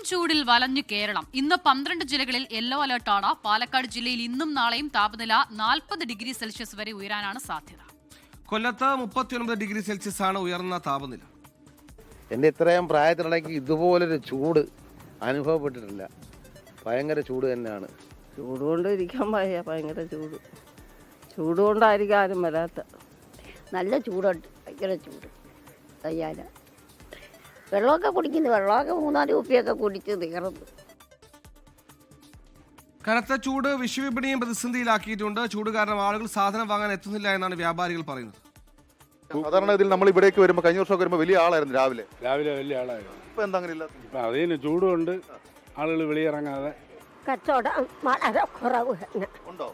ചൂടിൽ വലഞ്ഞു കേരളം. ഇന്ന് 12 ജില്ലകളിൽ യെല്ലോ അലർട്ടാണ്. പാലക്കാട് ജില്ലയിൽ ഇന്നും നാളെയും താപനില 40 ഡിഗ്രി സെൽഷ്യസ് വരെ ഉയരാനാണ് സാധ്യത. കൊല്ലത്ത് 39 ഡിഗ്രി സെൽഷ്യസ് ആണ് ഉയർന്ന താപനില. എൻ്റെ ഇത്രയും പ്രായത്തിനിടയ്ക്ക് ഇതുപോലൊരു ചൂട് അനുഭവപ്പെട്ടിട്ടില്ല. ഭയങ്കര ചൂട് തന്നെയാണ്. ചൂട് കൊണ്ട് ഇരിക്കാൻ വയ്യ, ഭയങ്കര ചൂട്. ചൂട് കൊണ്ടായിരിക്കും ആരും വരാത്ത. നല്ല ചൂടുണ്ട്, ഭയങ്കര ചൂട്. കയ്യാല വെള്ളമൊക്കെ കുടിക്കുന്നു, വെള്ളമൊക്കെ 3-4 കുപ്പിയൊക്കെ കുടിച്ച് തീർന്നു. കനത്ത ചൂട് വിശ്വവിപണിയും പ്രതിസന്ധിയിലാക്കിയിട്ടുണ്ട്. ചൂട് കാരണം ആളുകൾ സാധനം വാങ്ങാൻ എത്തുന്നില്ല എന്നാണ് വ്യാപാരികൾ പറയുന്നത്. സാധാരണ ഇതിൽ നമ്മൾ ഇവിടേക്ക് വരുമ്പോൾ കഴിഞ്ഞ വർഷമൊക്കെ വരുമ്പോൾ വലിയ ആളായിരുന്നു രാവിലെ വലിയ ആളായിരുന്നു. ഇപ്പൊ എന്താ അങ്ങനെ ഇല്ല. ഇപ്പം അതിന് ചൂടുകൊണ്ട് ആളുകൾ വെളിയിറങ്ങാതെ കച്ചവടം വളരെ കുറവ് ഉണ്ടോ?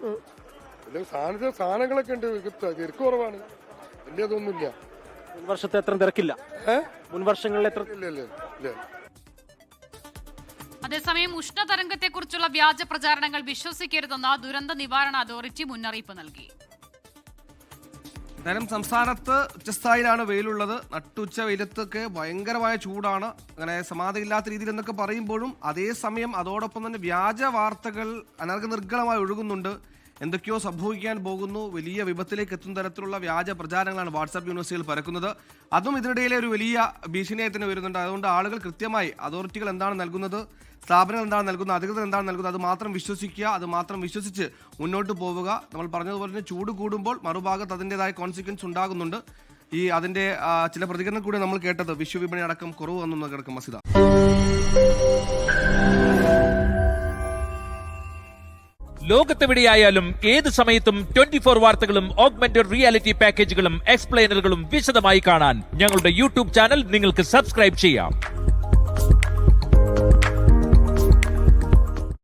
സാധനങ്ങളൊക്കെ ഉണ്ട്, തിരക്ക് കുറവാണ്, വലിയതൊന്നുമില്ല. മുൻവർഷത്തെ എത്ര തിരക്കില്ല, മുൻവർഷങ്ങളിൽ എത്ര ഇല്ല. അതേസമയം ഉഷ്ണതരംഗത്തെക്കുറിച്ചുള്ള വ്യാജ പ്രചാരണങ്ങൾ വിശ്വസിക്കരുതെന്ന് ദുരന്ത നിവാരണ അതോറിറ്റി മുന്നറിയിപ്പ് നൽകി. എന്തായാലും സംസ്ഥാനത്ത് ഉച്ചസ്ഥായിലാണ് വെയിലുള്ളത്. നട്ടുച്ച വെയിലത്തൊക്കെ ഭയങ്കരമായ ചൂടാണ്. അങ്ങനെ സമാധിയില്ലാത്ത രീതിയിൽ എന്നൊക്കെ പറയുമ്പോഴും അതേസമയം അതോടൊപ്പം തന്നെ വ്യാജ വാർത്തകൾ അനർഘനിർഗ്ഗളമായി ഒഴുകുന്നുണ്ട്. എന്തൊക്കെയോ സംഭവിക്കാൻ പോകുന്നു, വലിയ വിപത്തിലേക്ക് എത്തുന്ന തരത്തിലുള്ള വ്യാജ പ്രചാരണങ്ങളാണ് വാട്സാപ്പ് യൂണിവേഴ്സിറ്റിയിൽ പരക്കുന്നത്. അതും ഇതിനിടയിലെ ഒരു വലിയ ഭീഷണിയായി തന്നെ വരുന്നുണ്ട്. അതുകൊണ്ട് ആളുകൾ കൃത്യമായി അതോറിറ്റികൾ എന്താണ് നൽകുന്നത്, സ്ഥാപനങ്ങൾ എന്താണ് നൽകുന്നത്, അധികൃതർ എന്താണ് നൽകുന്നത്, അത് മാത്രം വിശ്വസിക്കുക, അത് മാത്രം വിശ്വസിച്ച് മുന്നോട്ട് പോവുക. നമ്മൾ പറഞ്ഞതുപോലെ തന്നെ ചൂട് കൂടുമ്പോൾ മറുഭാഗത്ത് അതിൻ്റെതായ കോൺസിക്വൻസ് ഉണ്ടാകുന്നുണ്ട്. അതിൻ്റെ ചില പ്രതികരണം കൂടി നമ്മൾ കേട്ടത് വിശ്വവിപണി അടക്കം കുറവ് വന്നു കിടക്കും. മസിത, ലോകത്തെവിടെയായാലും ഏത് സമയത്തും 24 വാർത്തകളും ഓഗ്മെന്റഡ് റിയാലിറ്റി പാക്കേജുകളും എക്സ്പ്ലെയിനറുകളും വിശദമായി കാണാൻ ഞങ്ങളുടെ യൂട്യൂബ് ചാനൽ നിങ്ങൾക്ക് സബ്സ്ക്രൈബ് ചെയ്യാം.